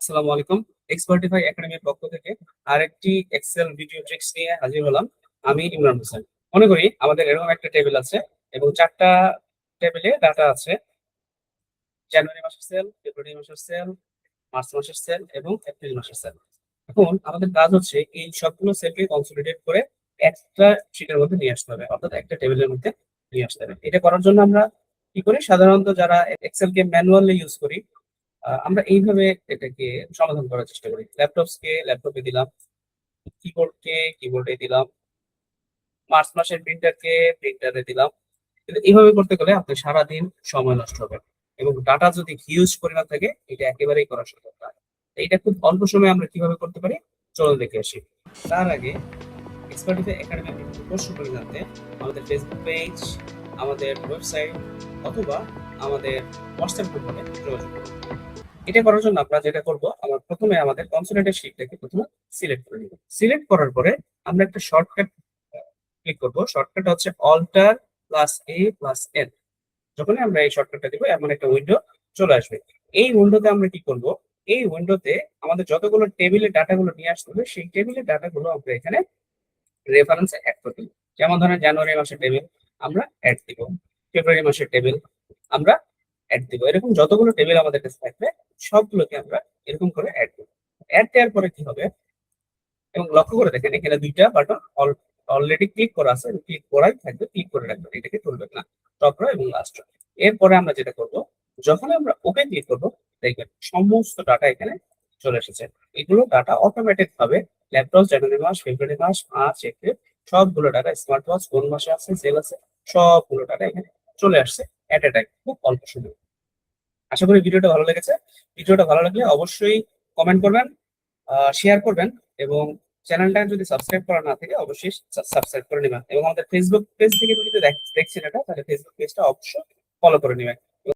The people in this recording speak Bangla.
আসসালামু আলাইকুম। এক্সপার্টিফাই একাডেমির পক্ষ থেকে আরেকটি এক্সেল ভিডিও ট্রিক্স নিয়ে হাজির হলাম। আমি ইমরান হোসেন। মনে করি আমাদের এরকম একটা টেবিল আছে এবং চারটা টেবিলে ডাটা আছে: জানুয়ারি মাসের সেল, ফেব্রুয়ারি মাসের সেল, মার্চ মাসের সেল এবং এপ্রিল মাসের সেল। এখন আমাদের কাজ হচ্ছে এই সবগুলো সেলকে কনসলিডেট করে একটা শিটের মধ্যে নিয়ে আসতে হবে, অর্থাৎ একটা টেবিলের মধ্যে নিয়ে আসতে হবে। এটা করার জন্য আমরা কি করি, সাধারণত যারা এক্সেল কে ম্যানুয়ালি ইউজ করি, আমরা এইভাবে এটাকে সমাধান করার চেষ্টা করি। ল্যাপটপকে ল্যাপটপে দিলাম, কিবোর্ডকে কিবোর্ডে দিলাম, মার্চ মাসের প্রিন্টারকে প্রিন্টারে দিলাম। কিন্তু এইভাবে করতে গেলে আপনার সারাদিন সময় নষ্ট হবে এবং ডাটা যদি হিউজ পরিমাণ থাকে, এটা একেবারেই করা সম্ভব না। এটা খুব অল্প সময়ে আমরা কিভাবে করতে পারি, চলুন দেখে আসি। তার আগে এক্সপার্টিফাই একাডেমির বিভিন্ন কোর্স সম্পর্কে জানতে আমাদের ফেসবুক পেজ, আমাদের ওয়েবসাইট অথবা আমাদের হোয়াটসঅ্যাপ গ্রুপে যোগাযোগ করুন। এটা করার জন্য আমরা যেটা করব, আমরা প্রথমে আমাদের কনসোলিডেটেড শীটটাকে প্রথমে সিলেক্ট করে নিব। সিলেক্ট করার পরে আমরা একটা শর্টকাট ক্লিক করব। শর্টকাট হচ্ছে অল্টার প্লাস এ প্লাস এন। যখনই আমরা এই শর্টকাটটা দিব, এমন একটা উইন্ডো চলে আসবে। এই উইন্ডোতে আমরা কি করব, এই উইন্ডোতে আমাদের যতগুলো টেবিলের ডাটাগুলো নিয়ে আসতে হবে, সেই টেবিলের ডাটাগুলো আমরা এখানে রেফারেন্সে অ্যাড করে দিব। যেমন ধরেন জানুয়ারি মাসের টেবিল আমরা অ্যাড দিব, ফেব্রুয়ারি মাসের টেবিল আমরা অ্যাড দিব। এরকম যতগুলো টেবিল আমাদের কাছে থাকবে, সবগুলোকে আমরা এরকম করে অ্যাড করব। অ্যাড দেওয়ার পরে কি হবে, এবং লক্ষ্য করে দেখেন এখানে দুইটা বাটন অলরেডি ক্লিক করা আছে, ক্লিক করাই থাকবে, ক্লিক করে রাখবেন, এটাকে তুলবেন না, টপ রো এবং লাস্ট রো। এরপরে আমরা যেটা করব, যখন আমরা ওকে ক্লিক করব, দেখবেন সমস্ত ডাটা এখানে চলে এসেছে। এগুলো ডাটা অটোমেটিক ভাবে ল্যাপটপ, জানুয়ারি মাস, ফেব্রুয়ারি মাস, মার্চ, এপ্রিল, সবগুলো ডাটা, স্মার্ট ওয়াচ কোন মাসে আছে, সেল আছে, সবগুলো ডাটা এখানে চলে আসছে এট এ টাইম, খুব অল্প সময়। আশা করি ভিডিওটা ভালো লেগেছে। ভিডিওটা ভালো লাগলে অবশ্যই কমেন্ট করবেন, শেয়ার করবেন এবং চ্যানেলটা যদি সাবস্ক্রাইব করা না থাকে অবশ্যই সাবস্ক্রাইব করে নেবেন এবং আমাদের ফেসবুক পেজ থেকে যদি দেখছেন এটা, তাহলে ফেসবুক পেজটা অবশ্যই ফলো করে নেবেন।